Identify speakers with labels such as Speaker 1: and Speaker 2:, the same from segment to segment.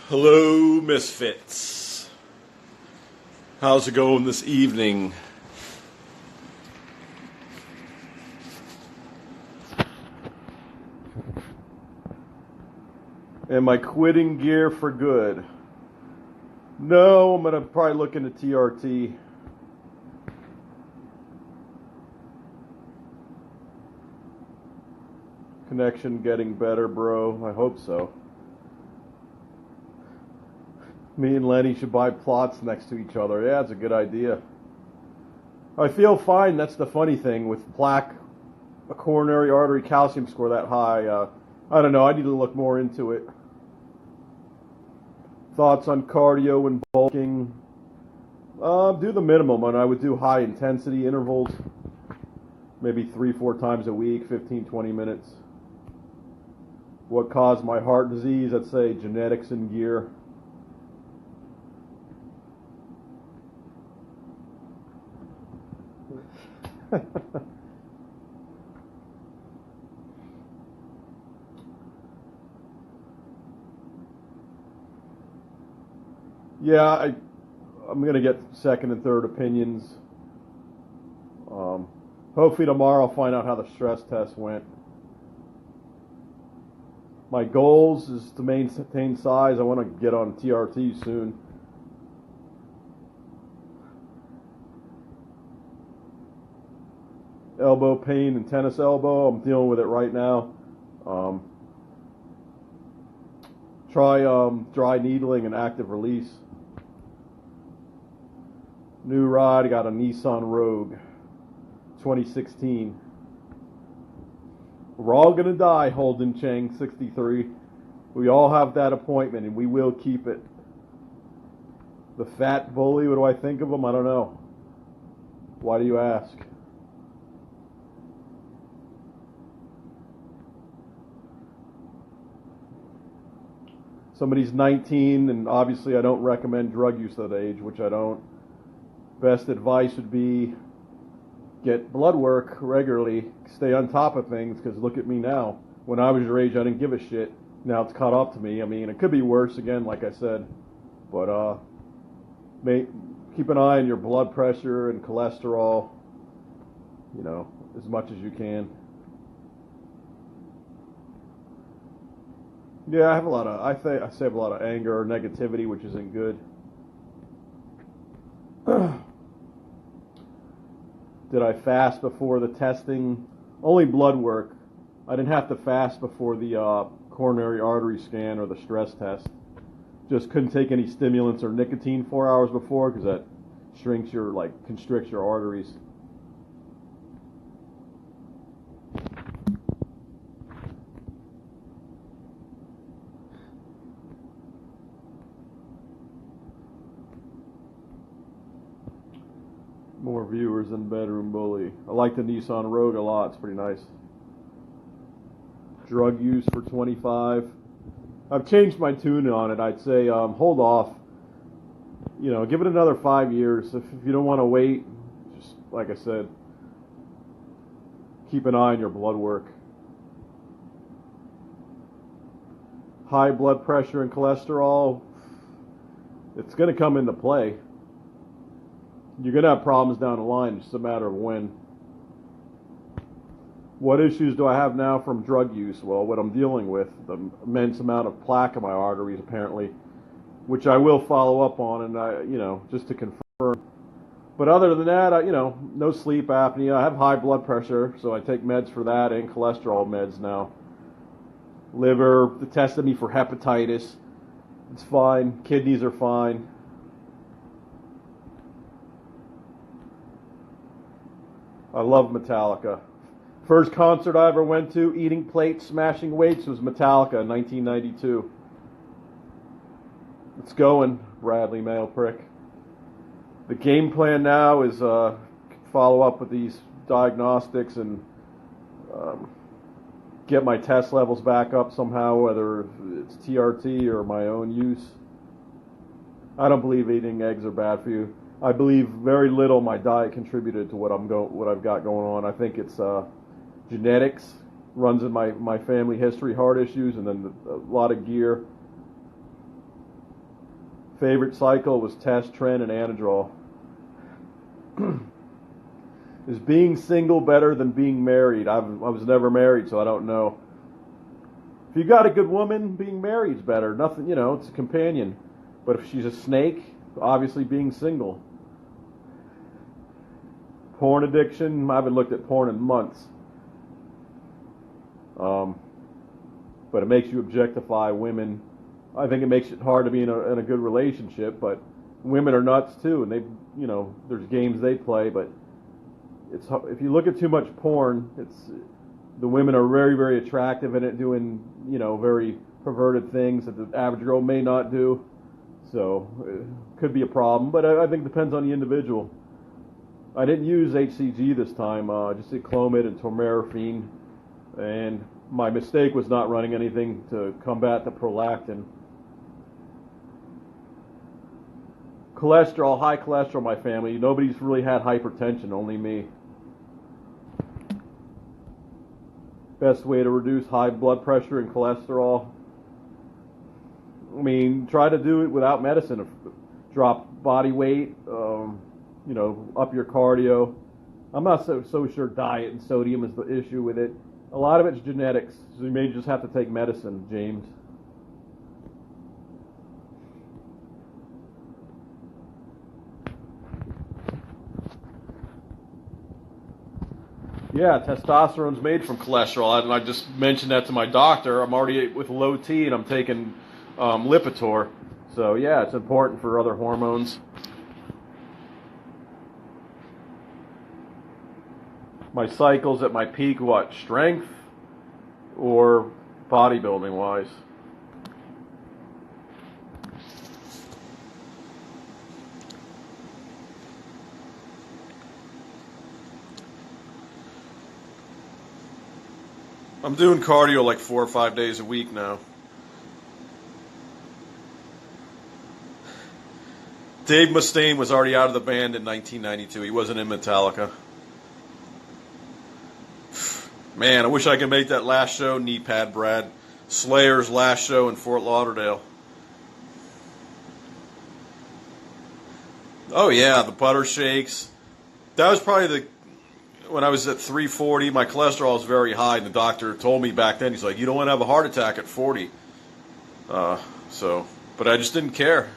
Speaker 1: Hello, Misfits. How's it going this evening? Am I quitting gear for good? No, I'm going to probably look into TRT. Connection getting better, bro. I hope so. Me and Lenny should buy plots next to each other. Yeah, it's a good idea. I feel fine. That's the funny thing with plaque, a coronary artery calcium score that high. I don't know. I need to look more into it. Thoughts on cardio and bulking? Do the minimum, and I would do high intensity intervals. Maybe 3-4 times a week, 15-20 minutes. What caused my heart disease? I'd say genetics and gear. Yeah, I'm going to get second and third opinions. Hopefully tomorrow I'll find out how the stress test went. My goals is to maintain size. I want to get on TRT soon. Elbow pain and tennis elbow. I'm dealing with it right now. Try dry needling and active release. New ride, I got a Nissan Rogue 2016. We're all going to die, Holden Chang 63. We all have that appointment and we will keep it. The fat bully, what do I think of him? I don't know. Why do you ask? Somebody's 19 and obviously I don't recommend drug use at that age, which I don't. Best advice would be get blood work regularly, stay on top of things, because look at me now. When I was your age, I didn't give a shit. Now it's caught up to me. I mean, it could be worse again, like I said. But keep an eye on your blood pressure and cholesterol, you know, as much as you can. Yeah, I have a lot of, I have a lot of anger or negativity, which isn't good. Did I fast before the testing? Only blood work. I didn't have to fast before the coronary artery scan or the stress test. Just couldn't take any stimulants or nicotine 4 hours before because that constricts your arteries. More viewers than Bedroom Bully. I like the Nissan Rogue a lot. It's pretty nice. Drug use for 25. I've changed my tune on it. I'd say hold off. You know, give it another 5 years. If you don't want to wait, just like I said, keep an eye on your blood work. High blood pressure and cholesterol, it's going to come into play. You're going to have problems down the line. It's just a matter of when. What issues do I have now from drug use? Well, what I'm dealing with, the immense amount of plaque in my arteries, apparently, which I will follow up on, and just to confirm. But other than that, no sleep apnea. I have high blood pressure, so I take meds for that and cholesterol meds now. Liver, they tested me for hepatitis. It's fine. Kidneys are fine. I love Metallica. First concert I ever went to, eating plates, smashing weights, was Metallica in 1992. It's going, Bradley Male Prick. The game plan now is follow up with these diagnostics and get my test levels back up somehow, whether it's TRT or my own use. I don't believe eating eggs are bad for you. I believe very little my diet contributed to what I've got going on. I think it's genetics, runs in my family history, heart issues, and then a lot of gear. Favorite cycle was test, tren, and anadrol. Is being single better than being married? I was never married, so I don't know. If you got a good woman, being married is better. Nothing, it's a companion. But if she's a snake, obviously being single. Porn addiction, I haven't looked at porn in months. But it makes you objectify women. I think it makes it hard to be in a good relationship, but women are nuts too, and there's games they play, but if you look at too much porn, the women are very, very attractive in it, doing, very perverted things that the average girl may not do. So it could be a problem, but I think it depends on the individual. I didn't use HCG this time. I just did Clomid and Tormarafine, and my mistake was not running anything to combat the prolactin. Cholesterol, high cholesterol in my family. Nobody's really had hypertension, only me. Best way to reduce high blood pressure and cholesterol? Try to do it without medicine. Drop body weight, up your cardio. I'm not so sure diet and sodium is the issue with it. A lot of it's genetics, so you may just have to take medicine, James. Yeah, testosterone's made from cholesterol, and I just mentioned that to my doctor. I'm already with low T, and I'm taking Lipitor. So yeah, it's important for other hormones. My cycles at my peak, what, strength or bodybuilding wise? I'm doing cardio like 4 or 5 days a week now. Dave Mustaine was already out of the band in 1992. He wasn't in Metallica. Man, I wish I could make that last show, knee pad Brad. Slayer's last show in Fort Lauderdale. Oh yeah, the butter shakes. That was probably when I was at 340, my cholesterol was very high, and the doctor told me back then, he's like, you don't want to have a heart attack at 40. But I just didn't care.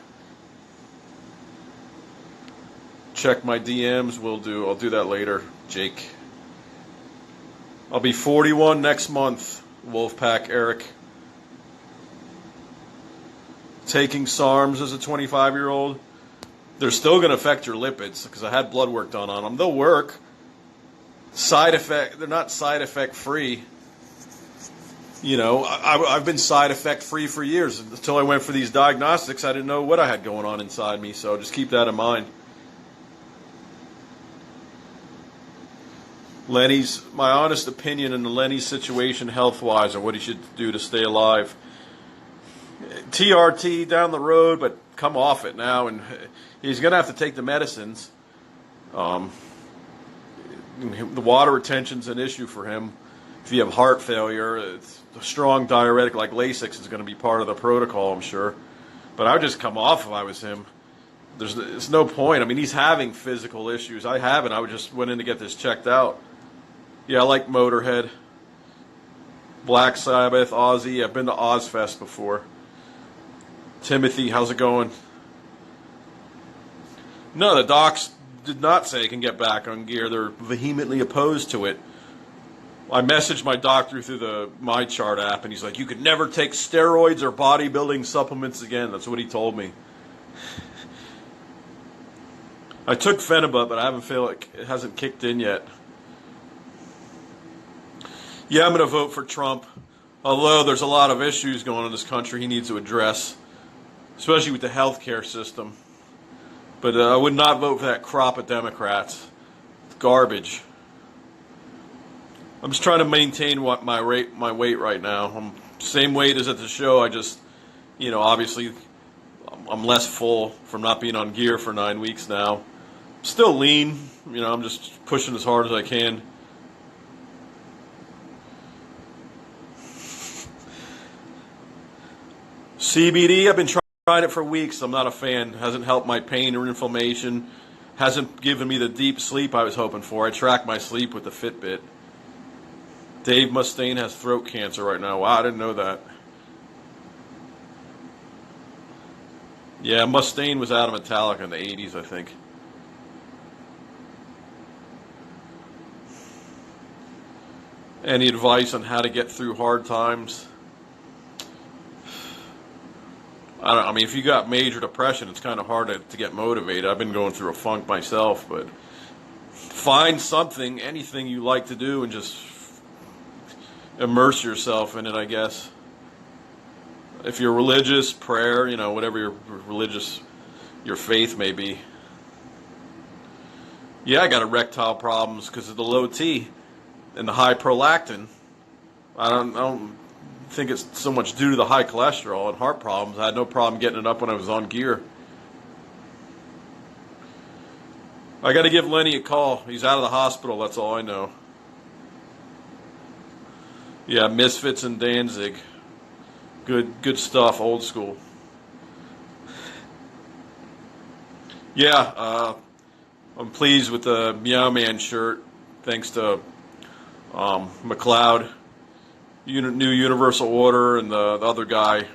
Speaker 1: Check my DMs, I'll do that later, Jake. I'll be 41 next month, Wolfpack Eric. Taking SARMs as a 25-year-old, they're still going to affect your lipids, because I had blood work done on them. They'll work. They're not side effect free. I've been side effect free for years. Until I went for these diagnostics, I didn't know what I had going on inside me, so just keep that in mind. My honest opinion in the Lenny's situation health-wise, or what he should do to stay alive. TRT down the road, but come off it now, and he's going to have to take the medicines. The water retention's an issue for him. If you have heart failure, a strong diuretic like Lasix is going to be part of the protocol, I'm sure. But I would just come off if I was him. There's no point. He's having physical issues. I haven't. I just went in to get this checked out. Yeah, I like Motorhead, Black Sabbath, Ozzy. I've been to Ozfest before. Timothy, how's it going? No, the docs did not say it can get back on gear. They're vehemently opposed to it. I messaged my doctor through the MyChart app, and he's like, you could never take steroids or bodybuilding supplements again. That's what he told me. I took Phenibut, but I haven't feel like it hasn't kicked in yet. Yeah, I'm going to vote for Trump. Although there's a lot of issues going on in this country he needs to address, especially with the healthcare system. But I would not vote for that crop of Democrats. It's garbage. I'm just trying to maintain my weight right now. I'm same weight as at the show. I just, obviously, I'm less full from not being on gear for 9 weeks now. Still lean, you know, I'm just pushing as hard as I can. CBD, I've been trying it for weeks. I'm not a fan. Hasn't helped my pain or inflammation. Hasn't given me the deep sleep I was hoping for. I track my sleep with the Fitbit. Dave Mustaine has throat cancer right now. Wow, I didn't know that. Yeah, Mustaine was out of Metallica in the 80s, I think. Any advice on how to get through hard times? I mean, if you got major depression, it's kind of hard to get motivated. I've been going through a funk myself, but find something, anything you like to do, and just immerse yourself in it, I guess. If you're religious, prayer, you know, whatever your faith may be. Yeah, I got erectile problems because of the low T and the high prolactin. I don't think it's so much due to the high cholesterol and heart problems. I had no problem getting it up when I was on gear. I got to give Lenny a call. He's out of the hospital, that's all I know. Yeah, Misfits and Danzig. Good stuff, old school. Yeah, I'm pleased with the Meow Man shirt, thanks to McLeod, New Universal Order, and the other guy,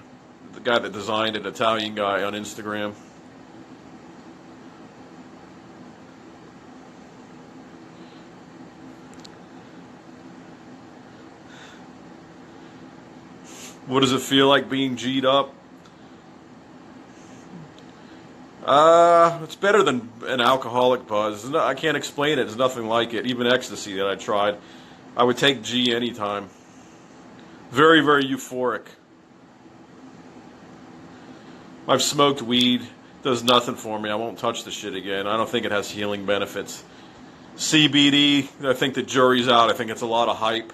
Speaker 1: the guy that designed it, Italian guy on Instagram. What does it feel like being G'd up? It's better than an alcoholic buzz. I can't explain it. There's nothing like it. Even ecstasy that I tried. I would take G anytime. Very, very euphoric. I've smoked weed. Does nothing for me. I won't touch the shit again. I don't think it has healing benefits. CBD, I think the jury's out. I think it's a lot of hype.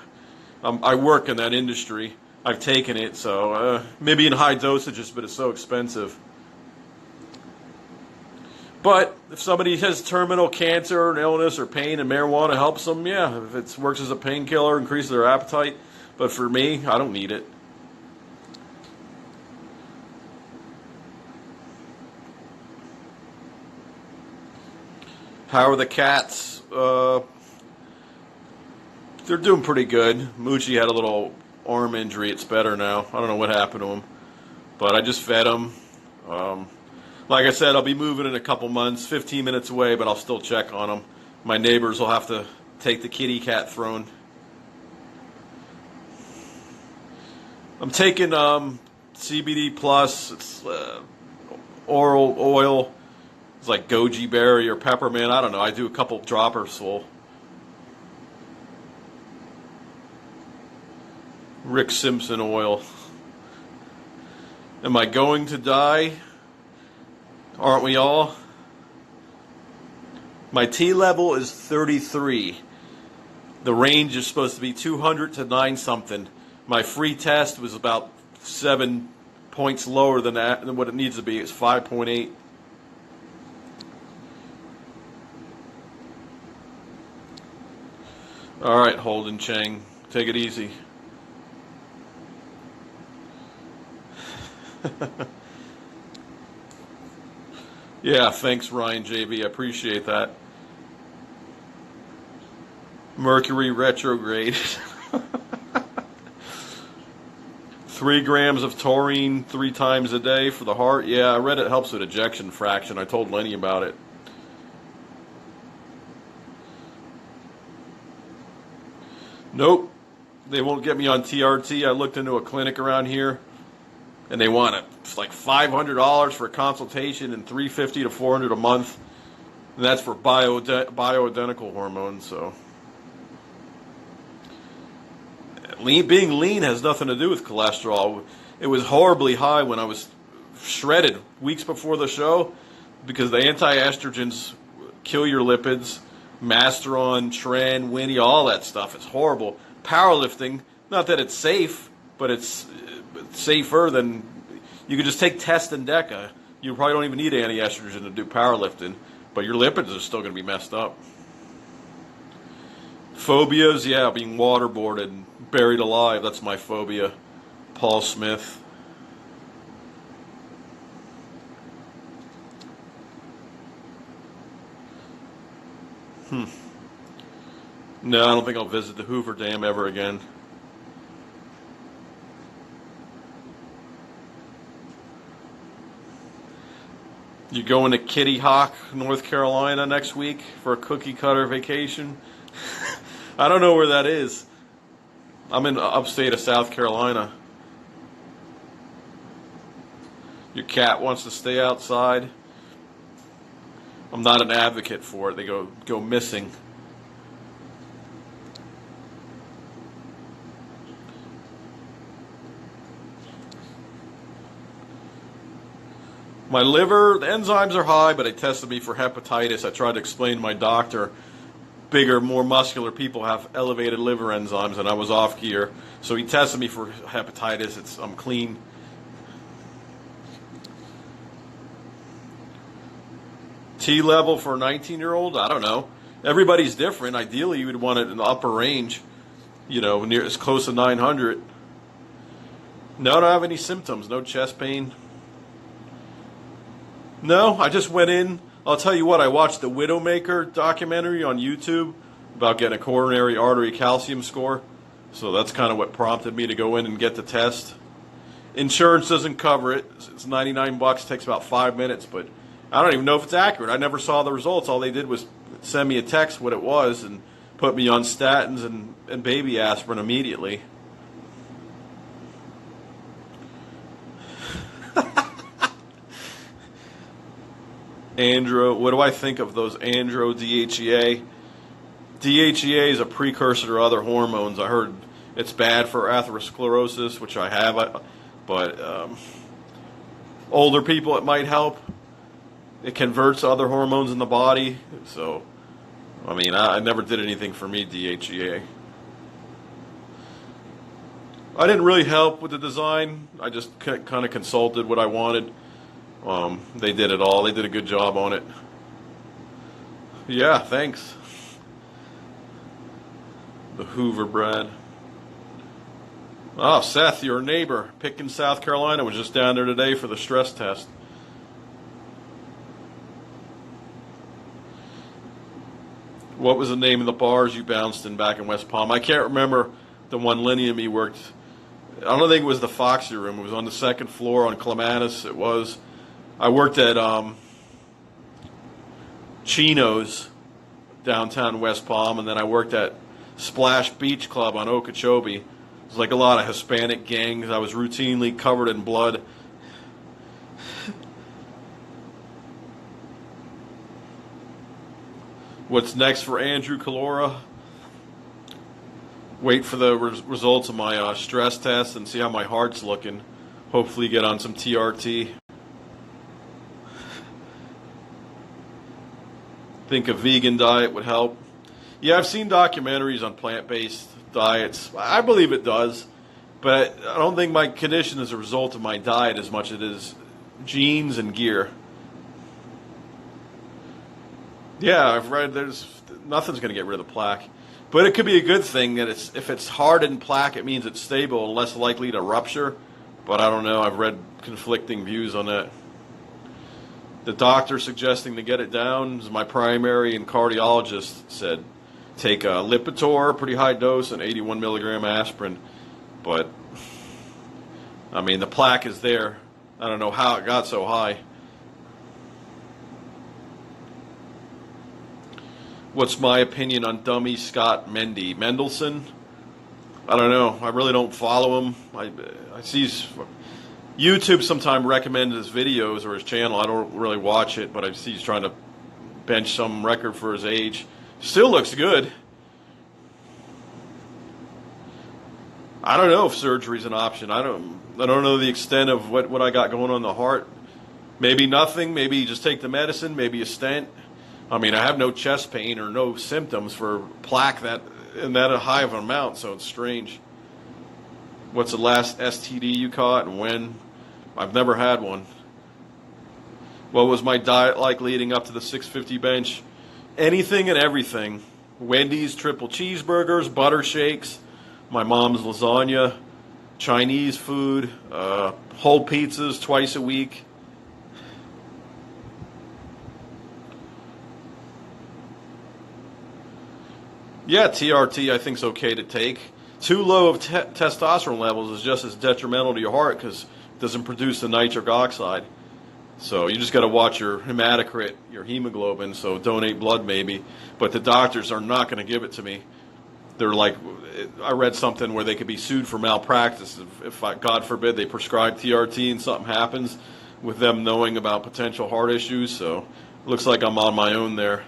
Speaker 1: I work in that industry. I've taken it, so maybe in high dosages, but it's so expensive. But if somebody has terminal cancer, or illness, or pain, and marijuana helps them, yeah. If it works as a painkiller, increases their appetite. But for me, I don't need it. How are the cats? They're doing pretty good. Moochie had a little arm injury. It's better now. I don't know what happened to him. But I just fed him. Like I said, I'll be moving in a couple months, 15 minutes away, but I'll still check on him. My neighbors will have to take the kitty cat throne. I'm taking CBD plus. It's oral oil. It's like goji berry or peppermint. I don't know. I do a couple droppers full. Rick Simpson oil. Am I going to die? Aren't we all? My T level is 33. The range is supposed to be 200 to 9 something. My free test was about 7 points lower than that, than what it needs to be. It's 5.8. All right, Holden Chang, take it easy. Yeah, thanks, Ryan JB. I appreciate that. Mercury retrograde. 3 grams of taurine 3 times a day for the heart. Yeah, I read it helps with ejection fraction. I told Lenny about it. Nope. They won't get me on TRT. I looked into a clinic around here, and they want like $500 for a consultation and $350 to $400 a month. And that's for bioidentical hormones. So being lean has nothing to do with cholesterol. It was horribly high when I was shredded weeks before the show because the anti-estrogens kill your lipids. Masteron, Tren, Winnie, all that stuff. It's horrible. Powerlifting, not that it's safe, but it's safer than... You could just take Test and Deca. You probably don't even need anti-estrogen to do powerlifting.
Speaker 2: but your lipids are still going to be messed up. Phobias, yeah, being waterboarded, buried alive, that's my phobia. Paul Smith. No, I don't think I'll visit the Hoover Dam ever again. You going to Kitty Hawk, North Carolina next week for a cookie cutter vacation? I don't know where that is. I'm in upstate of South Carolina. Your cat wants to stay outside. I'm not an advocate for it. They go missing. My liver, the enzymes are high, but they tested me for hepatitis. I tried to explain to my doctor, bigger, more muscular people have elevated liver enzymes, and I was off gear. So he tested me for hepatitis. I'm clean. T level for a 19-year-old? I don't know. Everybody's different. Ideally, you would want it in the upper range, near as close to 900. No, I don't have any symptoms. No chest pain. No, I just went in. I'll tell you what, I watched the Widowmaker documentary on YouTube about getting a coronary artery calcium score. So that's kind of what prompted me to go in and get the test. Insurance doesn't cover it. It's $99, takes about 5 minutes, but I don't even know if it's accurate. I never saw the results. All they did was send me a text what it was and put me on statins and baby aspirin immediately. Andro, what do I think of those Andro DHEA? DHEA is a precursor to other hormones. I heard it's bad for atherosclerosis, which I have, but older people it might help. It converts other hormones in the body. So, I never did anything for me, DHEA. I didn't really help with the design. I just kind of consulted what I wanted. They did it all. They did a good job on it. Yeah, thanks. The Hoover bread. Oh, Seth, your neighbor, Pickens, South Carolina, was just down there today for the stress test. What was the name of the bars you bounced in back in West Palm? I can't remember the one Lenny and me worked. I don't think it was the Foxy Room. It was on the second floor on Clematis. It was. I worked at Chino's downtown West Palm, and then I worked at Splash Beach Club on Okeechobee. It was like a lot of Hispanic gangs. I was routinely covered in blood. What's next for Andrew Collura? Wait for the results of my stress test and see how my heart's looking. Hopefully get on some TRT. Think a vegan diet would help. Yeah, I've seen documentaries on plant-based diets. I believe it does, but I don't think my condition is a result of my diet as much as it is genes and gear. Yeah, I've read nothing's going to get rid of the plaque. But it could be a good thing that if it's hardened plaque, it means it's stable and less likely to rupture. But I don't know. I've read conflicting views on that. The doctor suggesting to get it down, as my primary and cardiologist said, take a Lipitor, pretty high dose, and 81 milligram aspirin. But, the plaque is there. I don't know how it got so high. What's my opinion on dummy Scott Mendelson? I don't know. I really don't follow him. I see YouTube sometimes recommends his videos or his channel. I don't really watch it, but I see he's trying to bench some record for his age. Still looks good. I don't know if surgery's an option. I don't know the extent of what I got going on in the heart. Maybe nothing. Maybe you just take the medicine. Maybe a stent. I have no chest pain or no symptoms for plaque that high of an amount, so it's strange. What's the last STD you caught and when? I've never had one. What was my diet like leading up to the 650 bench? Anything and everything. Wendy's triple cheeseburgers, butter shakes, my mom's lasagna, Chinese food, whole pizzas twice a week. Yeah, TRT I think is okay to take. Too low of testosterone levels is just as detrimental to your heart because it doesn't produce the nitric oxide. So you just got to watch your hematocrit, your hemoglobin, so donate blood maybe. But the doctors are not going to give it to me. They're like, I read something where they could be sued for malpractice if God forbid, they prescribe TRT and something happens with them knowing about potential heart issues. So it looks like I'm on my own there.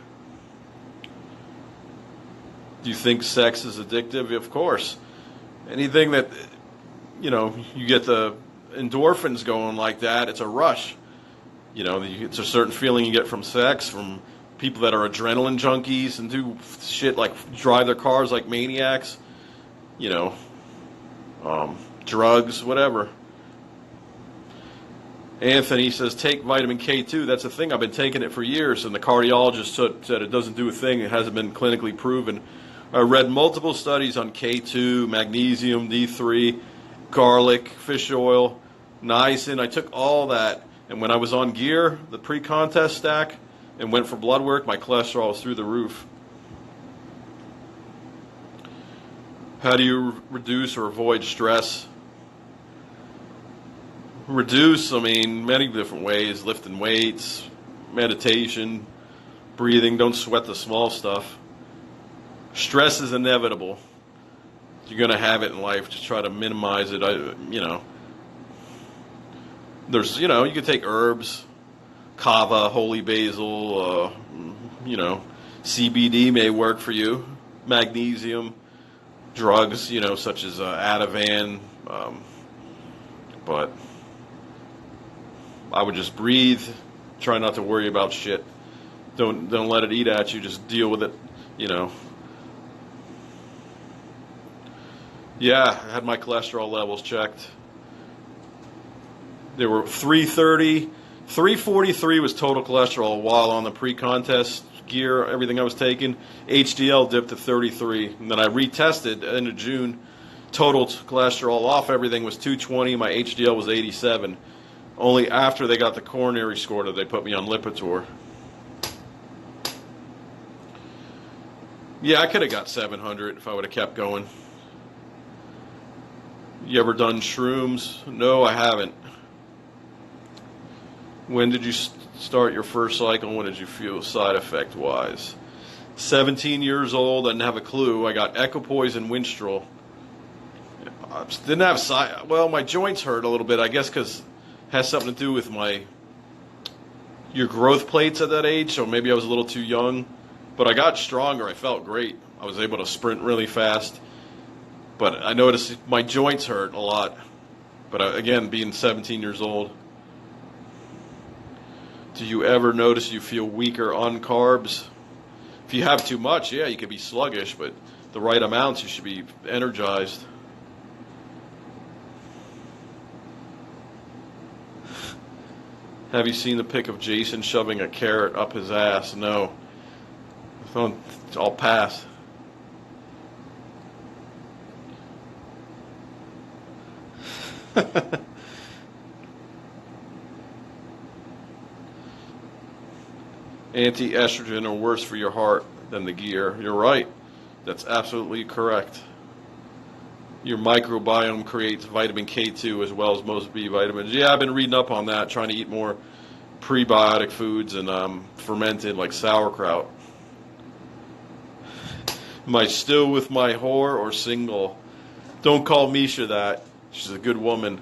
Speaker 2: Do you think sex is addictive? Of course. Anything that, you get the endorphins going like that, it's a rush. It's a certain feeling you get from sex, from people that are adrenaline junkies and do shit like drive their cars like maniacs, drugs, whatever. Anthony says, take vitamin K2. That's a thing. I've been taking it for years, and the cardiologist said it doesn't do a thing. It hasn't been clinically proven. I read multiple studies on K2, magnesium, D3, garlic, fish oil, niacin. I took all that. And when I was on gear, the pre-contest stack, and went for blood work, my cholesterol was through the roof. How do you reduce or avoid stress? Reduce, many different ways. Lifting weights, meditation, breathing. Don't sweat the small stuff. Stress is inevitable. You're going to have it in life. Just try to minimize it, There's, you can take herbs, kava, holy basil, CBD may work for you. Magnesium, drugs, such as Ativan. But I would just breathe. Try not to worry about shit. Don't let it eat at you. Just deal with it, Yeah, I had my cholesterol levels checked. They were 330. 343 was total cholesterol while on the pre-contest gear, everything I was taking. HDL dipped to 33. And then I retested end of June. Total cholesterol off everything was 220. My HDL was 87. Only after they got the coronary score did they put me on Lipitor. Yeah, I could have got 700 if I would have kept going. You ever done shrooms? No, I haven't. When did you start your first cycle? When did you feel side effect wise? 17 years old. I didn't have a clue. I got equipoise and Winstrol. I didn't have my joints hurt a little bit. I guess because it has something to do with your growth plates at that age. So maybe I was a little too young. But I got stronger. I felt great. I was able to sprint really fast. But I noticed my joints hurt a lot. But again, being 17 years old. Do you ever notice you feel weaker on carbs? If you have too much, yeah, you could be sluggish, but the right amounts, you should be energized. Have you seen the pic of Jason shoving a carrot up his ass? No. I'll pass. Anti-estrogen are worse for your heart than the gear. You're right. That's absolutely correct. Your microbiome creates vitamin K2 as well as most B vitamins. Yeah, I've been reading up on that, trying to eat more prebiotic foods and fermented like sauerkraut. Am I still with my whore or single? Don't call Misha that. She's a good woman.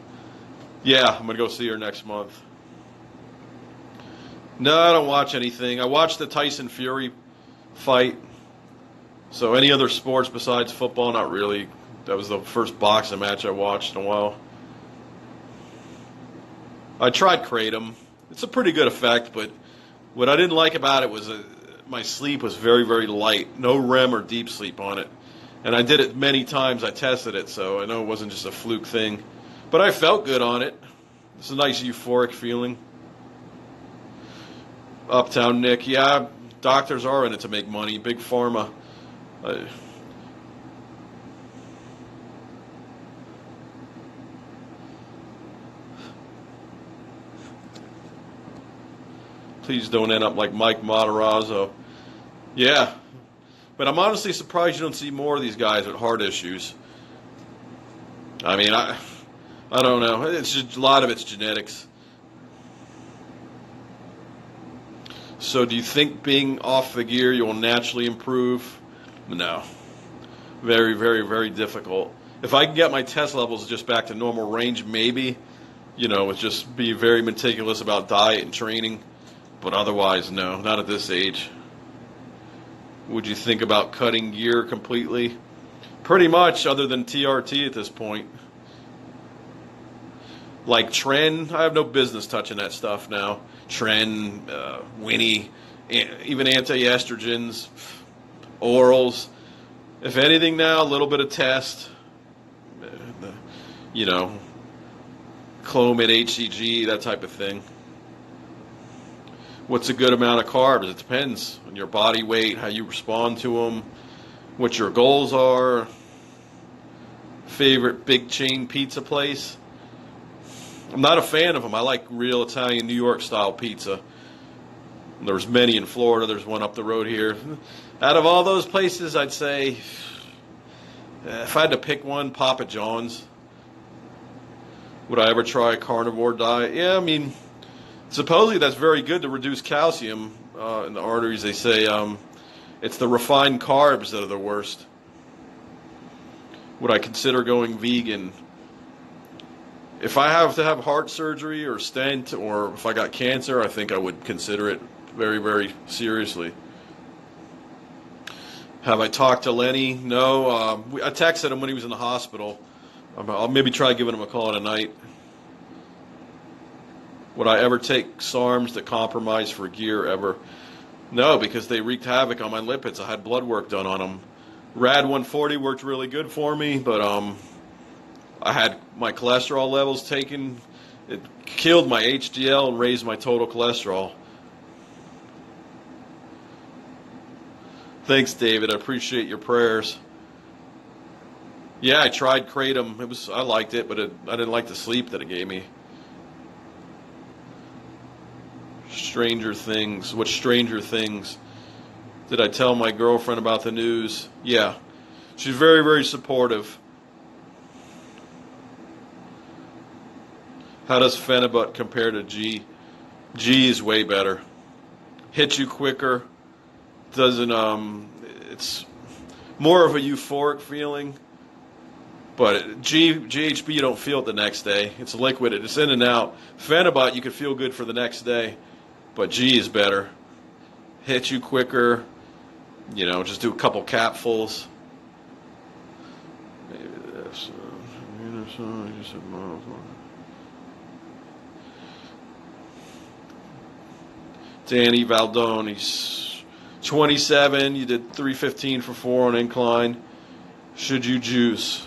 Speaker 2: Yeah, I'm going to go see her next month. No, I don't watch anything. I watched the Tyson Fury fight. So any other sports besides football? Not really. That was the first boxing match I watched in a while. I tried Kratom. It's a pretty good effect, but what I didn't like about it was my sleep was very, very light. No REM or deep sleep on it. And I did it many times. I tested it, so I know it wasn't just a fluke thing. But I felt good on it. It's a nice euphoric feeling. Uptown Nick, yeah, doctors are in it to make money. Big pharma. Uh, please don't end up like Mike Matarazzo. Yeah, but I'm honestly surprised you don't see more of these guys with heart issues. I mean, I don't know. It's just, a lot of it's genetics. So do you think being off the gear you will naturally improve? No. Very, very, very difficult. If I can get my test levels just back to normal range, maybe, with just be very meticulous about diet and training. But otherwise, no, not at this age. Would you think about cutting gear completely? Pretty much, other than TRT at this point. Like Tren, I have no business touching that stuff now. Tren, Winnie, even anti-estrogens, orals. If anything now, a little bit of test. Clomid, HCG, that type of thing. What's a good amount of carbs? It depends on your body weight, how you respond to them, what your goals are. Favorite big chain pizza place? I'm not a fan of them. I like real Italian New York style pizza. There's many in Florida. There's one up the road here. Out of all those places, I'd say if I had to pick one, Papa John's. Would I ever try a carnivore diet? Yeah, I mean, supposedly that's very good to reduce calcium in the arteries. They say it's the refined carbs that are the worst. Would I consider going vegan? If I have to have heart surgery or stent, or if I got cancer, I think I would consider it very, very seriously. Have I talked to Lenny? No. I texted him when he was in the hospital. I'll maybe try giving him a call tonight. Would I ever take SARMs to compromise for gear ever? No, because they wreaked havoc on my lipids. I had blood work done on them. Rad 140 worked really good for me, but I had my cholesterol levels taken. It killed my HDL and raised my total cholesterol. Thanks, David. I appreciate your prayers. Yeah, I tried Kratom. I liked it, but I didn't like the sleep that it gave me. Stranger Things. What Stranger Things? Did I tell my girlfriend about the news? Yeah. She's very, very supportive. How does Phenibut compare to G? G is way better. Hits you quicker. Doesn't, it's more of a euphoric feeling. But GHB, you don't feel it the next day. It's liquid. It's in and out. Phenibut, you can feel good for the next day. But G is better. Hits you quicker. Just do a couple capfuls. Maybe this. Danny Valdone, he's 27. You did 315 for 4 on incline. Should you juice?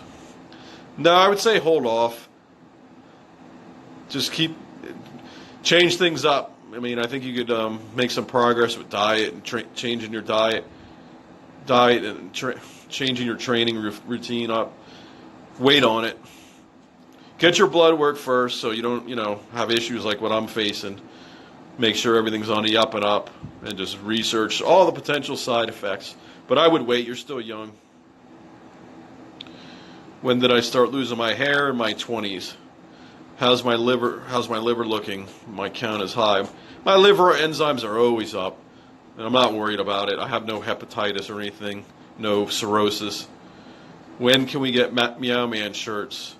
Speaker 2: No, I would say hold off. Just change things up. I mean, I think you could make some progress with diet and changing your diet and changing your training routine up. Wait on it. Get your blood work first so you don't, have issues like what I'm facing. Make sure everything's on the up and up, and just research all the potential side effects. But I would wait. You're still young. When did I start losing my hair? In my 20s. How's my liver looking? My count is high. My liver enzymes are always up, and I'm not worried about it. I have no hepatitis or anything, no cirrhosis. When can we get Meow Man shirts?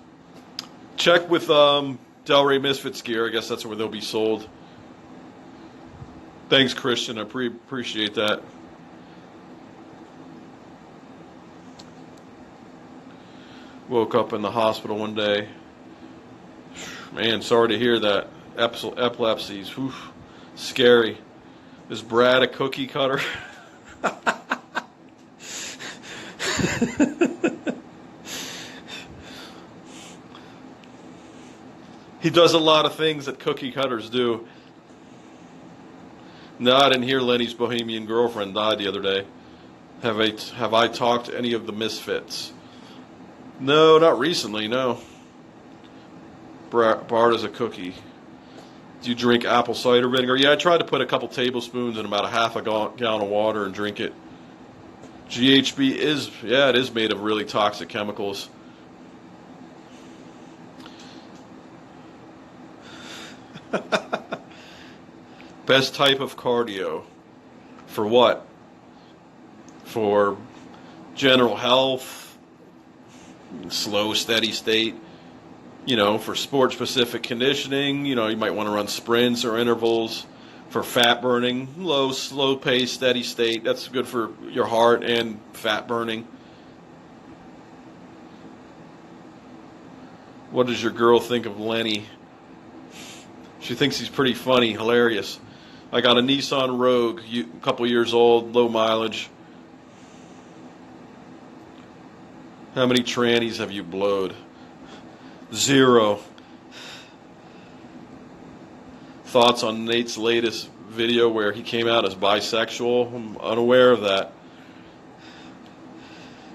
Speaker 2: Check with DELRAY Misfits gear. I guess that's where they'll be sold. Thanks, Christian. I appreciate that. Woke up in the hospital one day. Man, sorry to hear that. Epilepsies. Whew. Scary. Is Brad a cookie cutter? He does a lot of things that cookie cutters do. No, I didn't hear Lenny's Bohemian Girlfriend died the other day. Have I talked to any of the Misfits? No, not recently, no. Bart is a cookie. Do you drink apple cider vinegar? Yeah, I tried to put a couple tablespoons in about a half a gallon of water and drink it. GHB it is made of really toxic chemicals. Best type of cardio. For what? For general health, slow, steady state. For sport-specific conditioning, you might want to run sprints or intervals. For fat burning, low, slow pace, steady state. That's good for your heart and fat burning. What does your girl think of Lenny? She thinks he's pretty funny, hilarious. I got a Nissan Rogue, a couple years old, low mileage. How many trannies have you blowed? 0. Thoughts on Nate's latest video where he came out as bisexual? I'm unaware of that.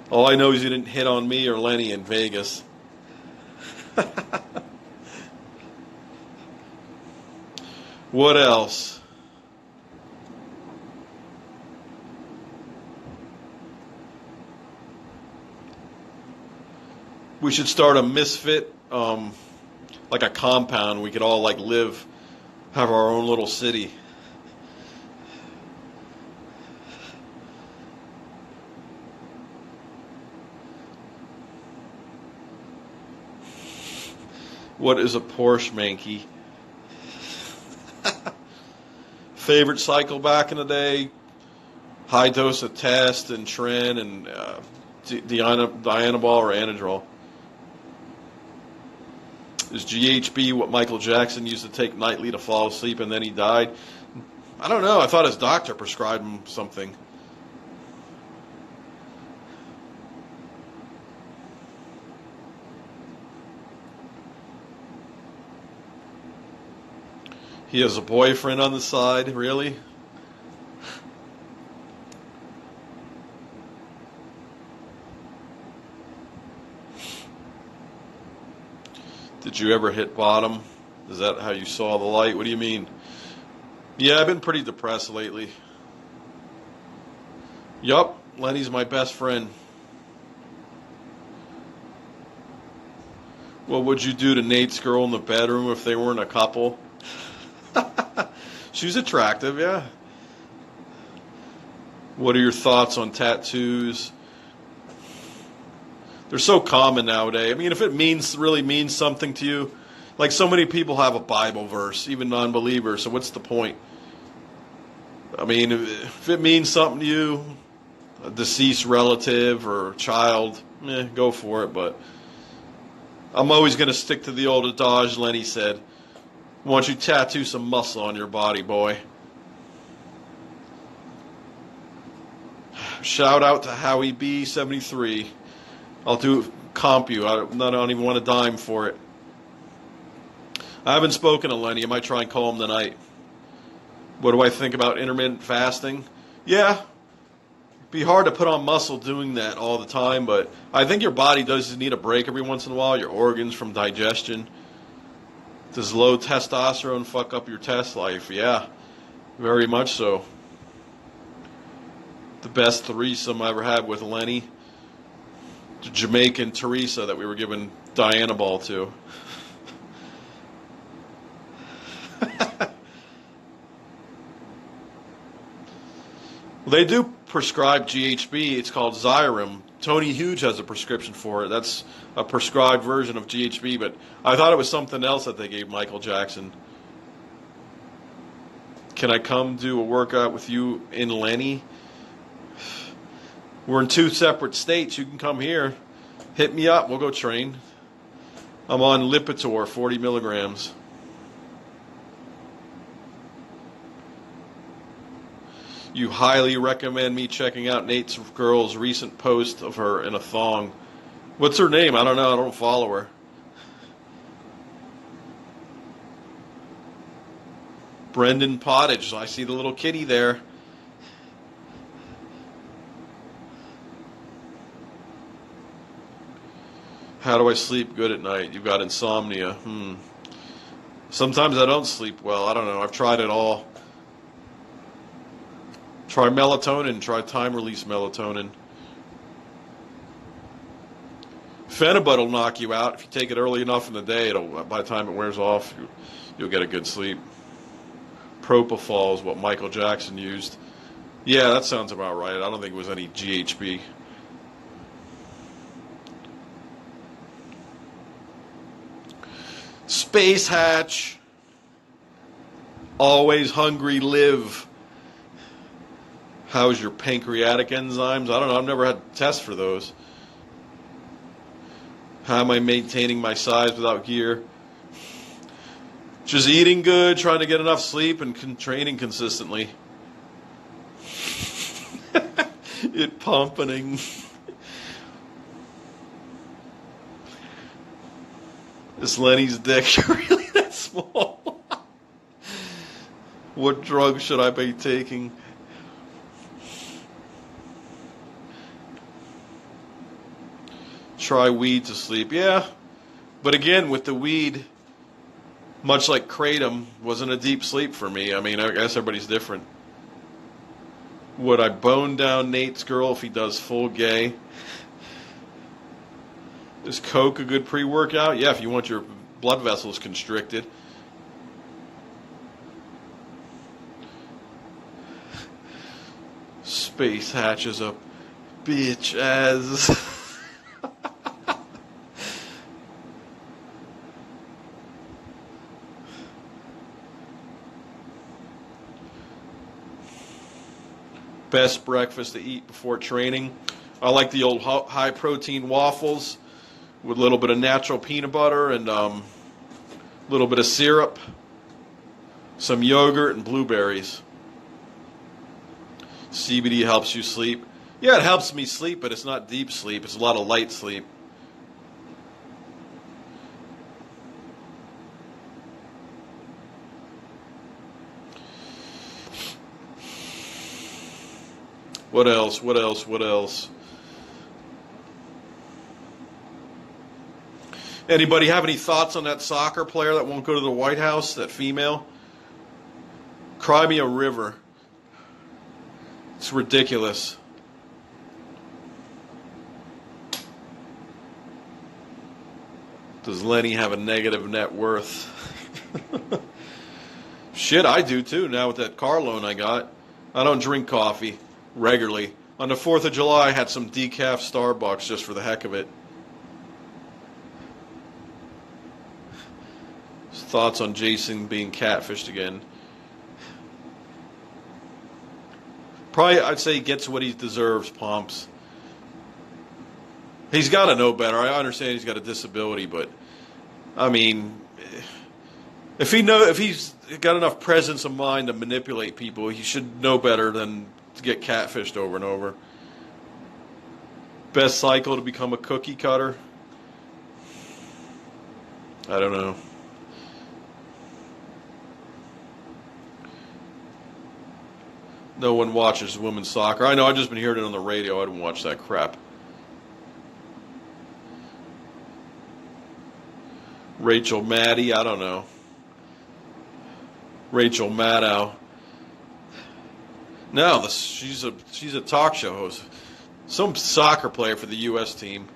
Speaker 2: All I know is he didn't hit on me or Lenny in Vegas. What else? We should start a misfit, like a compound. We could all live, have our own little city. What is a Porsche Mankey? Favorite cycle back in the day? High dose of test and Tren and Dianabol or Anadrol. Is GHB what Michael Jackson used to take nightly to fall asleep and then he died? I don't know. I thought his doctor prescribed him something. He has a boyfriend on the side, really? Did you ever hit bottom? Is that how you saw the light? What do you mean? Yeah, I've been pretty depressed lately. Yup, Lenny's my best friend. What would you do to Nate's girl in the bedroom if they weren't a couple? She's attractive, yeah. What are your thoughts on tattoos? They're so common nowadays. I mean, if it really means something to you, like so many people have a Bible verse, even non-believers, so what's the point? I mean, if it means something to you, a deceased relative or child, go for it, but I'm always going to stick to the old adage Lenny said, why don't you tattoo some muscle on your body, boy? Shout out to Howie B73. I'll comp you. I don't even want a dime for it. I haven't spoken to Lenny. I might try and call him tonight. What do I think about intermittent fasting? Yeah, it'd be hard to put on muscle doing that all the time, but I think your body does need a break every once in a while, your organs from digestion. Does low testosterone fuck up your test life? Yeah, very much so. The best threesome I ever had with Lenny, the Jamaican Teresa that we were giving Dianabol to. Well, they do prescribe GHB. It's called Xyrem. Tony Huge has a prescription for it. That's a prescribed version of GHB, but I thought it was something else that they gave Michael Jackson. Can I come do a workout with you in Lenny? We're in 2 separate states. You can come here. Hit me up. We'll go train. I'm on Lipitor, 40 milligrams. You highly recommend me checking out Nate's girl's recent post of her in a thong. What's her name? I don't know. I don't follow her. Brendan Pottage. I see the little kitty there. How do I sleep good at night? You've got insomnia. Sometimes I don't sleep well. I don't know. I've tried it all. Try melatonin. Try time-release melatonin. Phenibut will knock you out. If you take it early enough in the day, by the time it wears off, you'll get a good sleep. Propofol is what Michael Jackson used. Yeah, that sounds about right. I don't think it was any GHB. Space Hatch. Always hungry, live. How's your pancreatic enzymes? I don't know. I've never had tests for those. How am I maintaining my size without gear? Just eating good, trying to get enough sleep, and training consistently. It pumping. Is Lenny's dick really that small? What drugs should I be taking? Try weed to sleep. Yeah, but again, with the weed, much like kratom, wasn't a deep sleep for me. I mean, I guess everybody's different. Would I bone down Nate's girl if he does full gay? Is Coke a good pre-workout? Yeah, if you want your blood vessels constricted. Space Hatch is a bitch as... Best breakfast to eat before training. I like the old high-protein waffles with a little bit of natural peanut butter and a little bit of syrup, some yogurt, and blueberries. CBD helps you sleep. Yeah, it helps me sleep, but it's not deep sleep. It's a lot of light sleep. What else? What else? What else? Anybody have any thoughts on that soccer player that won't go to the White House, that female? Cry me a river. It's ridiculous. Does Lenny have a negative net worth? Shit, I do too now with that car loan I got. I don't drink coffee regularly. On the 4th of July, I had some decaf Starbucks just for the heck of it. Thoughts on Jason being catfished again? Probably, I'd say he gets what he deserves, Pomps. He's got to know better. I understand he's got a disability, but I mean, if he's got enough presence of mind to manipulate people, he should know better than to get catfished over and over. Best cycle to become a cookie cutter? I don't know. No one watches women's soccer. I know, I've just been hearing it on the radio. I don't watch that crap. Rachel Maddow, I don't know. Rachel Maddow. No, she's a talk show host. Some soccer player for the U.S. team.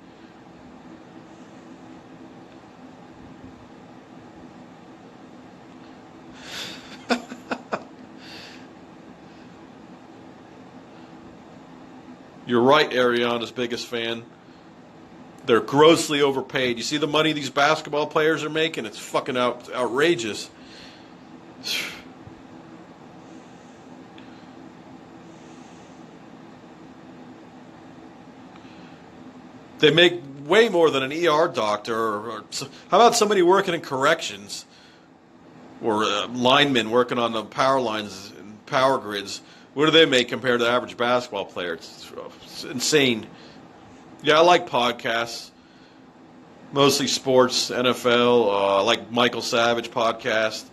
Speaker 2: You're right, Ariana's biggest fan. They're grossly overpaid. You see the money these basketball players are making? It's fucking outrageous. They make way more than an ER doctor. Or how about somebody working in corrections? Or linemen working on the power lines and power grids? What do they make compared to the average basketball player? It's insane. Yeah, I like podcasts. Mostly sports, NFL. I like Michael Savage podcast.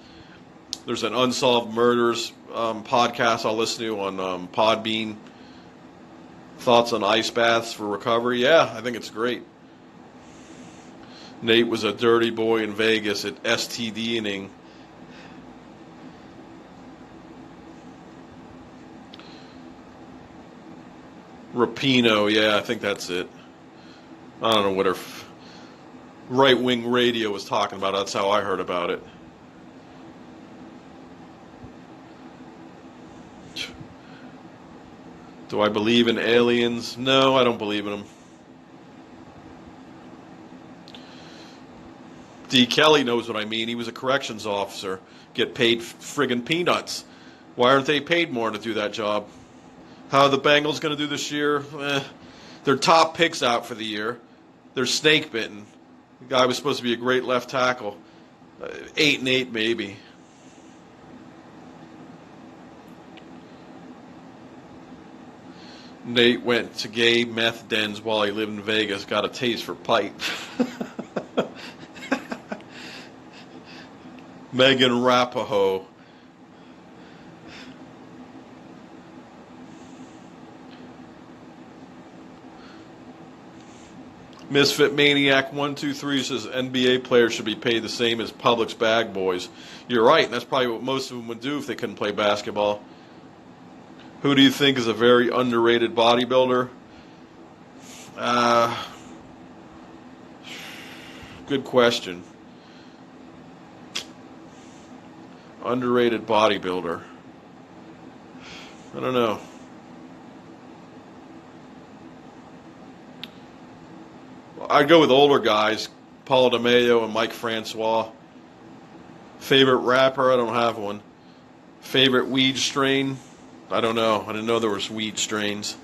Speaker 2: There's an Unsolved Murders podcast I'll listen to on Podbean. Thoughts on ice baths for recovery? Yeah, I think it's great. Nate was a dirty boy in Vegas at STD-ing. Rapino, yeah, I think that's it. I don't know what her right-wing radio was talking about. That's how I heard about it. Do I believe in aliens? No, I don't believe in them. D. Kelly knows what I mean. He was a corrections officer. Get paid friggin' peanuts. Why aren't they paid more to do that job? How are the Bengals going to do this year? Their top picks out for the year. They're snake bitten. The guy was supposed to be a great left tackle. 8-8 maybe. Nate went to gay meth dens while he lived in Vegas. Got a taste for pipe. Megan Rapahoe. Misfit Maniac 123 says NBA players should be paid the same as Publix bag boys. You're right, and that's probably what most of them would do if they couldn't play basketball. Who do you think is a very underrated bodybuilder? Good question. Underrated bodybuilder. I don't know. I'd go with older guys, Paul DeMayo and Mike Francois. Favorite rapper? I don't have one. Favorite weed strain? I don't know. I didn't know there was weed strains.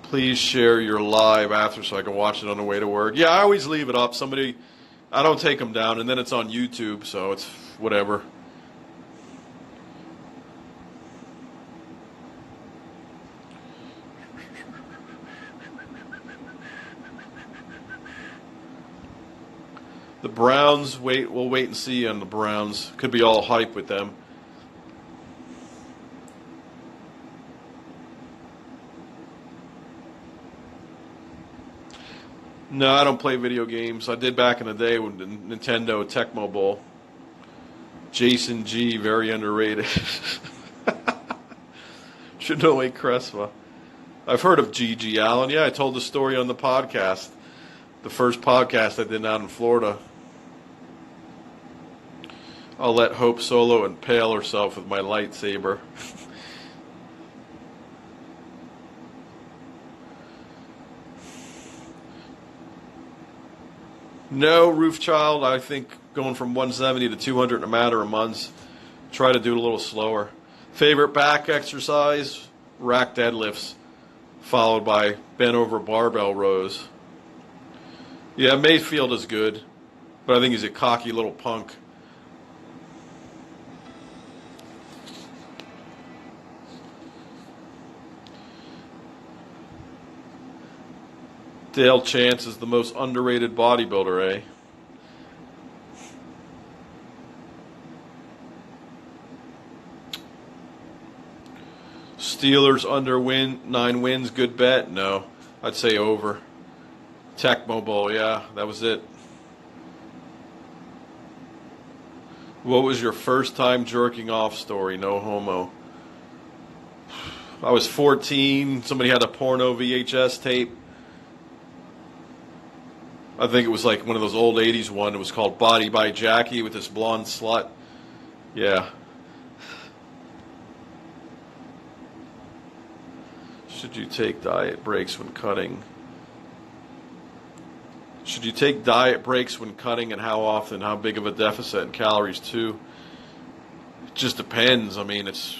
Speaker 2: Please share your live after so I can watch it on the way to work. Yeah, I always leave it up. I don't take them down, and then it's on YouTube, so it's whatever. The Browns, we'll wait and see on the Browns. Could be all hype with them. No, I don't play video games. I did back in the day with the Nintendo Tecmo Bowl. Jason G, very underrated. Should know a Crespa. I've heard of G.G. Allen. Yeah, I told the story on the podcast. The first podcast I did out in Florida. I'll let Hope Solo impale herself with my lightsaber. No, Roofchild, I think going from 170 to 200 in a matter of months. Try to do it a little slower. Favorite back exercise? Rack deadlifts, followed by bent over barbell rows. Yeah, Mayfield is good, but I think he's a cocky little punk. Dale Chance is the most underrated bodybuilder, eh? Steelers under 9 wins, good bet? No, I'd say over. Tecmo Bowl, yeah, that was it. What was your first time jerking off story? No homo. I was 14. Somebody had a porno VHS tape. I think it was like one of those old 80s one. It was called Body by Jackie with this blonde slut. Yeah. Should you take diet breaks when cutting? Should you take diet breaks when cutting, and how often? How big of a deficit in calories too? It just depends. I mean, it's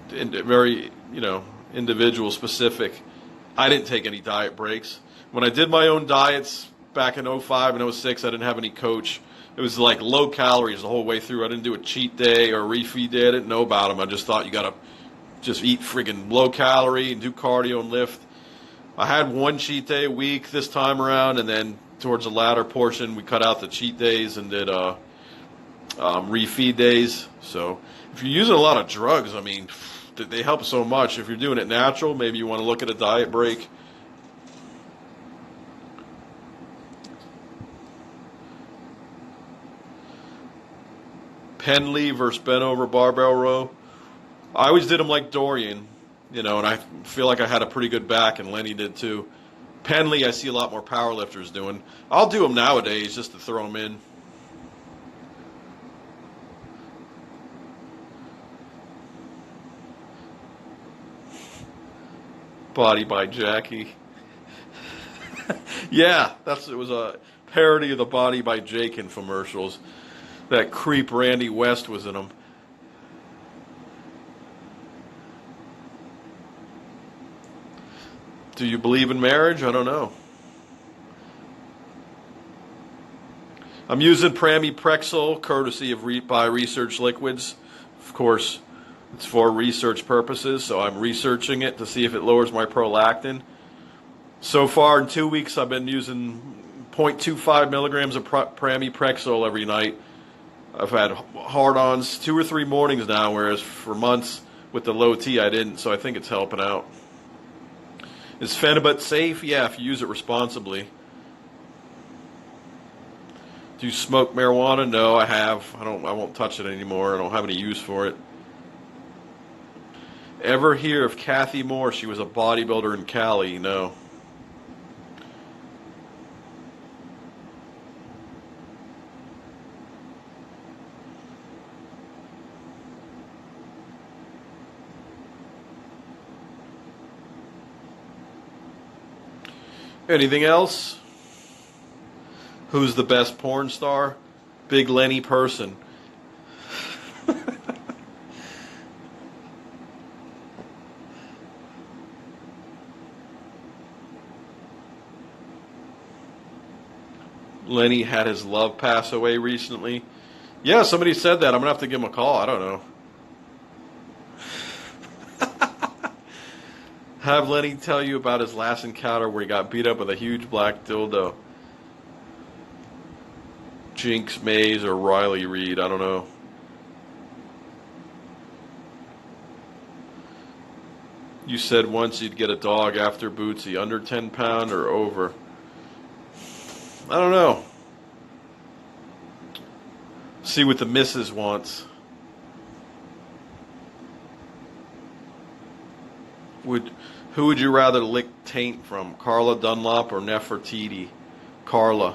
Speaker 2: very, individual specific. I didn't take any diet breaks. When I did my own diets back in 05 and 06, I didn't have any coach. It was like low calories the whole way through. I didn't do a cheat day or a refeed day. I didn't know about them. I just thought you got to just eat friggin' low calorie and do cardio and lift. I had one cheat day a week this time around, and then towards the latter portion, we cut out the cheat days and did refeed days. So if you're using a lot of drugs, I mean, they help so much. If you're doing it natural, maybe you want to look at a diet break. Penley versus bent over barbell row. I always did them like Dorian, and I feel like I had a pretty good back, and Lenny did too. Penley, I see a lot more powerlifters doing. I'll do them nowadays just to throw them in. Body by Jackie. Yeah, it was a parody of the Body by Jake infomercials. That creep Randy West was in them. Do you believe in marriage? I don't know. I'm using Pramipexole, courtesy of by Research Liquids. Of course, it's for research purposes, so I'm researching it to see if it lowers my prolactin. So far, in 2 weeks, I've been using 0.25 milligrams of Pramipexole every night. I've had hard-ons 2 or 3 mornings now, whereas for months with the low T I didn't, so I think it's helping out. Is Phenibut safe? Yeah, if you use it responsibly. Do you smoke marijuana? No, I have. I won't touch it anymore. I don't have any use for it. Ever hear of Kathy Moore? She was a bodybuilder in Cali. No. Anything else? Who's the best porn star? Big Lenny Person. Lenny had his love pass away recently. Yeah, somebody said that. I'm going to have to give him a call. I don't know. Have Lenny tell you about his last encounter where he got beat up with a huge black dildo. Jinx Mays or Riley Reed, I don't know. You said once you'd get a dog after Bootsy, under 10 pound or over. I don't know. See what the missus wants. Who would you rather lick taint from, Carla Dunlop or Nefertiti? Carla.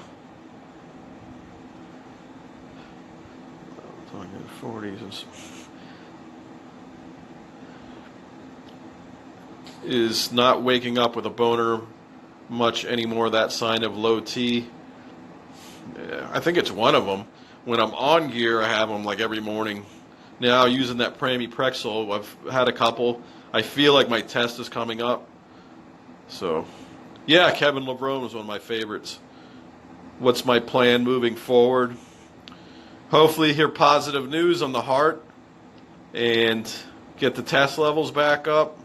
Speaker 2: 40s. Is not waking up with a boner much anymore that sign of low T? Yeah, I think it's one of them. When I'm on gear, I have them like every morning. Now using that Pramipexole, I've had a couple. I feel like my test is coming up. So, yeah, Kevin LeBron was one of my favorites. What's my plan moving forward? Hopefully hear positive news on the heart and get the test levels back up.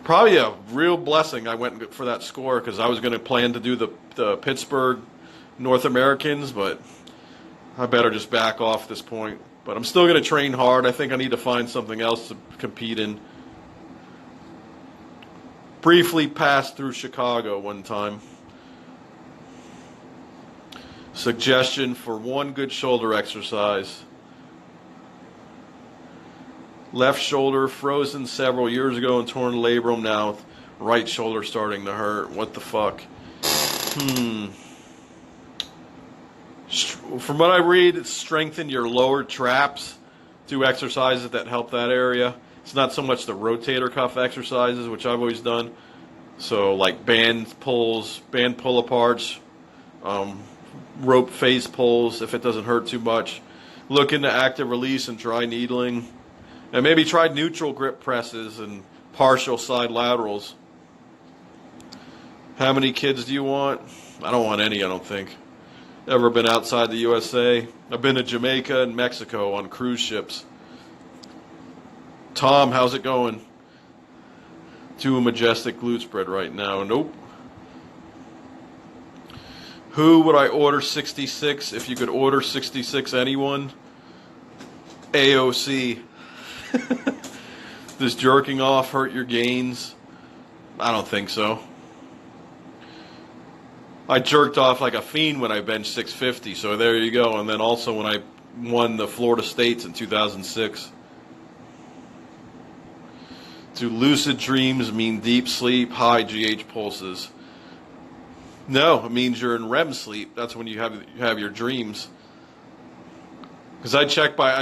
Speaker 2: Probably a real blessing I went for that score because I was going to plan to do the Pittsburgh North Americans, but I better just back off at this point. But I'm still going to train hard. I think I need to find something else to compete in. Briefly passed through Chicago one time. Suggestion for one good shoulder exercise. Left shoulder frozen several years ago and torn labrum now. Right shoulder starting to hurt. What the fuck? From what I read, it's strengthen your lower traps. Do exercises that help that area. It's not so much the rotator cuff exercises, which I've always done. So like band pulls, band pull aparts, rope face pulls if it doesn't hurt too much. Look into active release and dry needling. And maybe try neutral grip presses and partial side laterals. How many kids do you want? I don't want any, I don't think. Ever been outside the USA? I've been to Jamaica and Mexico on cruise ships. Tom, how's it going? Too majestic glute spread right now. Nope. Who would I order 66 if you could order 66 anyone? AOC. Does jerking off hurt your gains? I don't think so. I jerked off like a fiend when I benched 650, so there you go. And then also when I won the Florida States in 2006. Do lucid dreams mean deep sleep, high GH pulses? No, it means you're in REM sleep. That's when you have your dreams. Because I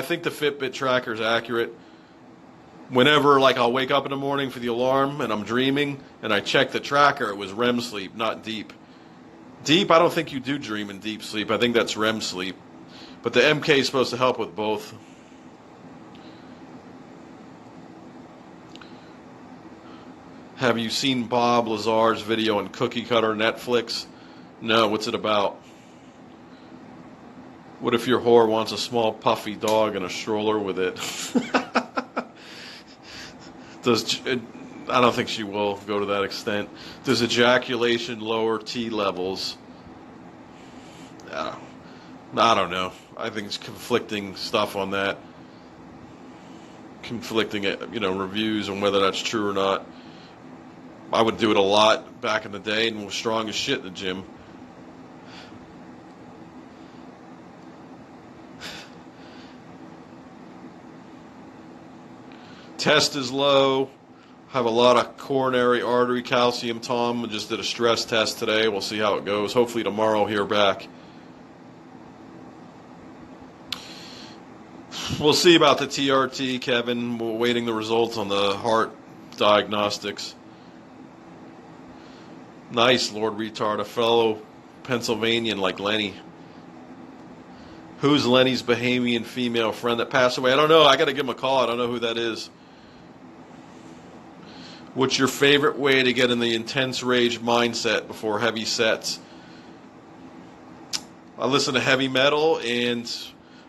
Speaker 2: think the Fitbit tracker is accurate. Whenever, like, I'll wake up in the morning for the alarm and I'm dreaming, and I check the tracker, it was REM sleep, not deep. Deep, I don't think you do dream in deep sleep. I think that's REM sleep. But the MK is supposed to help with both. Have you seen Bob Lazar's video on Cookie Cutter Netflix? No, what's it about? What if your whore wants a small puffy dog and a stroller with it? I don't think she will go to that extent. Does ejaculation lower T levels? I don't know. I think it's conflicting stuff on that. Conflicting, reviews on whether that's true or not. I would do it a lot back in the day and was strong as shit in the gym. Test is low. Have a lot of coronary artery calcium, Tom. I just did a stress test today. We'll see how it goes. Hopefully tomorrow I'll hear back. We'll see about the TRT, Kevin. We're waiting the results on the heart diagnostics. Nice, Lord Retard, a fellow Pennsylvanian like Lenny. Who's Lenny's Bahamian female friend that passed away? I don't know. I got to give him a call. I don't know who that is. What's your favorite way to get in the intense rage mindset before heavy sets? I listen to heavy metal, and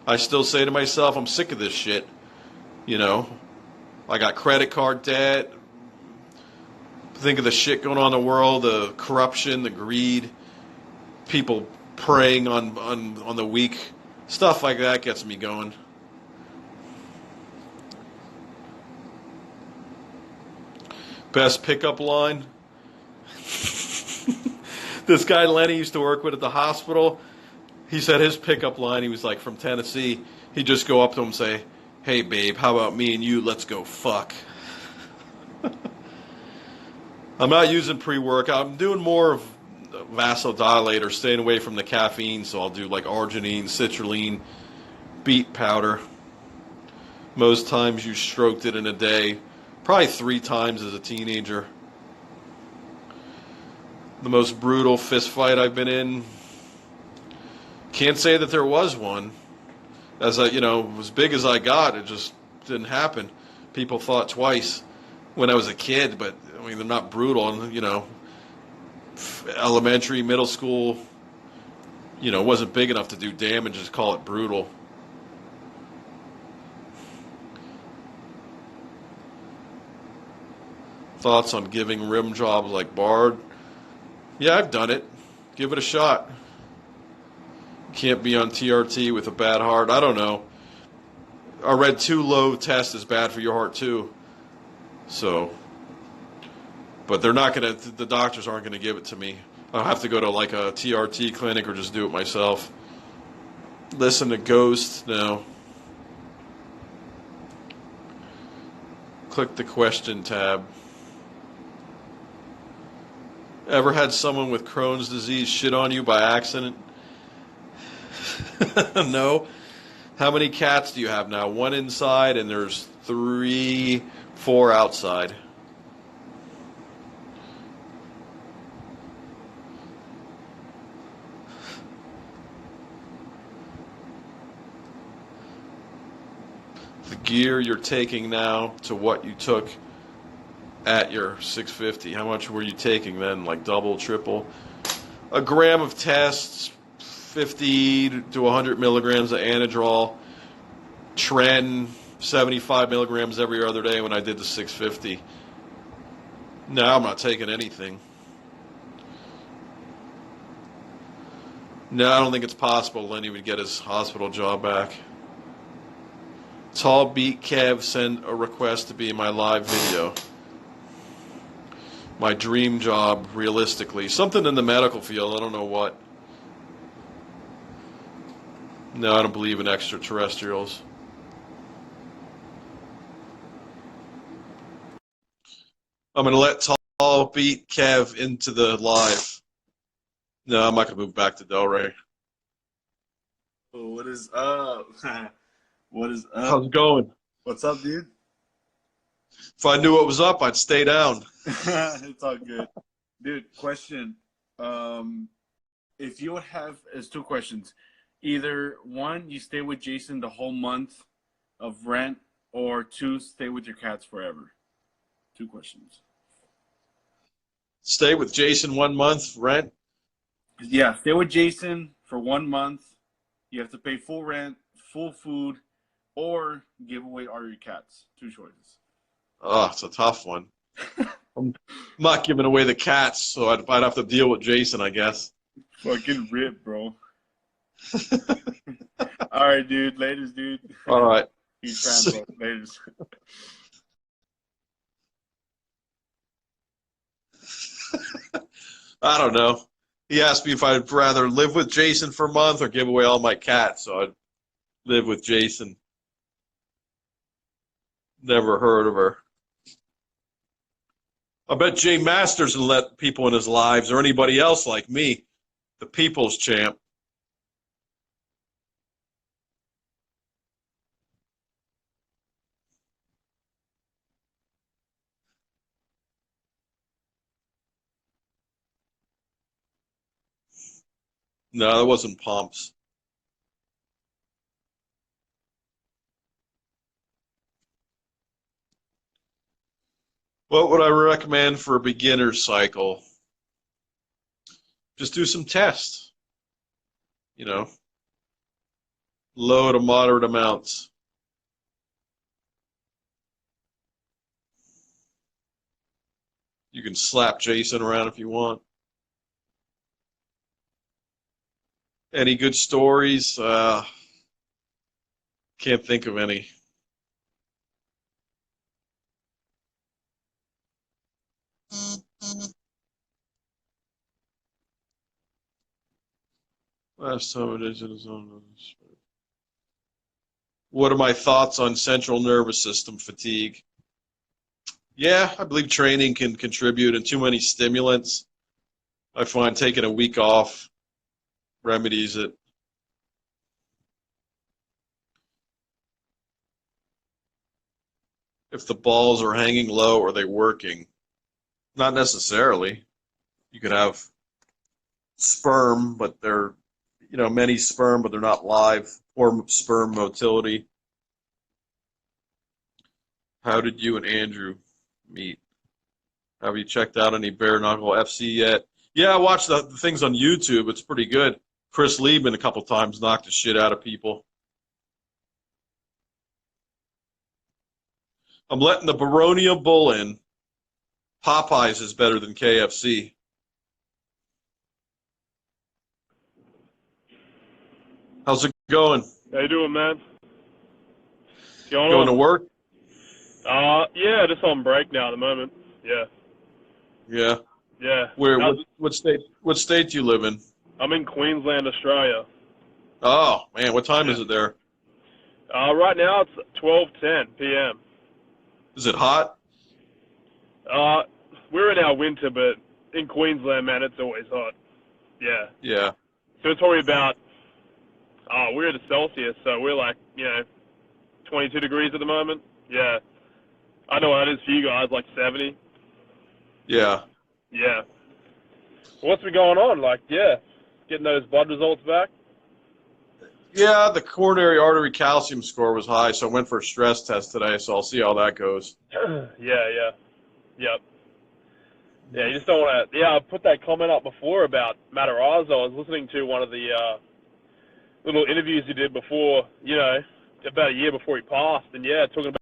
Speaker 2: I still say to myself, I'm sick of this shit. I got credit card debt. Think of the shit going on in the world, the corruption, the greed, people preying on the weak. Stuff like that gets me going. Best pickup line? This guy Lenny used to work with at the hospital, he said his pickup line, he was like from Tennessee, he'd just go up to him and say, "Hey babe, how about me and you, let's go fuck." I'm not using pre-workout. I'm doing more of vasodilator, staying away from the caffeine, so I'll do like arginine, citrulline, beet powder. Most times you stroked it in a day. Probably 3 times as a teenager. The most brutal fist fight I've been in. Can't say that there was one. As big as I got, it just didn't happen. People thought twice when I was a kid, but I mean, they're not brutal. And, elementary, middle school, wasn't big enough to do damage, just call it brutal. Thoughts on giving rim jobs like Bard? Yeah, I've done it. Give it a shot. Can't be on TRT with a bad heart. I don't know. I read too low test is bad for your heart too. So, but they're not going to, the doctors aren't going to give it to me. I'll have to go to like a TRT clinic or just do it myself. Listen to Ghost? No. Click the question tab. Ever had someone with Crohn's disease shit on you by accident? No. How many cats do you have now? 1 inside and there's 3, 4 outside. The gear you're taking now to what you took at your 650. How much were you taking then? Like double, triple? A gram of tests, 50 to 100 milligrams of Anadrol, Tren, 75 milligrams every other day when I did the 650. No, I'm not taking anything. No, I don't think it's possible Lenny would get his hospital job back. Tall Beat Kev sent a request to be in my live video. My dream job, realistically. Something in the medical field, I don't know what. No, I don't believe in extraterrestrials. I'm going to let Tall Beat Kev into the live. No, I'm not going to move back to Delray.
Speaker 3: Oh, what is up? What is up?
Speaker 2: How's it going?
Speaker 3: What's up, dude?
Speaker 2: If I knew what was up, I'd stay down.
Speaker 3: It's all good. Dude, question. If you would have, it's two questions. Either one, you stay with Jason the whole month of rent, or two, stay with your cats forever. Two questions.
Speaker 2: Stay with Jason 1 month, rent?
Speaker 3: Yeah, stay with Jason for 1 month. You have to pay full rent, full food, or give away all your cats. Two choices.
Speaker 2: Oh, it's a tough one. I'm not giving away the cats, so I'd have to deal with Jason, I guess.
Speaker 3: Fucking rip, bro. All right, dude. Laters, dude.
Speaker 2: All right.
Speaker 3: He's fan, bro. Laters.
Speaker 2: I don't know. He asked me if I'd rather live with Jason for a month or give away all my cats, so I'd live with Jason. Never heard of her. I bet Jay Masters would let people in his lives, or anybody else like me, the people's champ. No, that wasn't Pumps. What would I recommend for a beginner cycle? Just do some tests. You know, low to moderate amounts. You can slap Jason around if you want. Any good stories? Can't think of any. Last time it is in his own. What are my thoughts on central nervous system fatigue? Yeah, I believe training can contribute, and too many stimulants. I find taking a week off remedies it. If the balls are hanging low, are they working? Not necessarily. You could have sperm, but they're, many sperm, but they're not live, or sperm motility. How did you and Andrew meet? Have you checked out any bare knuckle FC yet? Yeah, I watched the things on YouTube. It's pretty good. Chris Liebman a couple times knocked the shit out of people. I'm letting the Baronia Bull in. Popeyes is better than KFC. How's it going?
Speaker 4: How you doing, man?
Speaker 2: Going to work?
Speaker 4: Yeah, just on break now at the moment. Yeah.
Speaker 2: Yeah.
Speaker 4: Yeah.
Speaker 2: What state do you live in?
Speaker 4: I'm in Queensland, Australia.
Speaker 2: Oh, man, what time is it there?
Speaker 4: Right now it's 12:10 p.m.
Speaker 2: Is it hot?
Speaker 4: We're in our winter, but in Queensland, man, it's always hot. Yeah.
Speaker 2: Yeah.
Speaker 4: So it's probably about, we're at a Celsius, so we're like, 22 degrees at the moment. Yeah. I know what it is for you guys, like 70.
Speaker 2: Yeah.
Speaker 4: Yeah. What's been going on? Like, yeah, getting those blood results back?
Speaker 2: Yeah, the coronary artery calcium score was high, so I went for a stress test today, so I'll see how that goes.
Speaker 4: Yeah. Yep. Yeah, you just don't want to... Yeah, I put that comment up before about Matarazzo. I was listening to one of the little interviews he did before, about a year before he passed, and yeah, talking about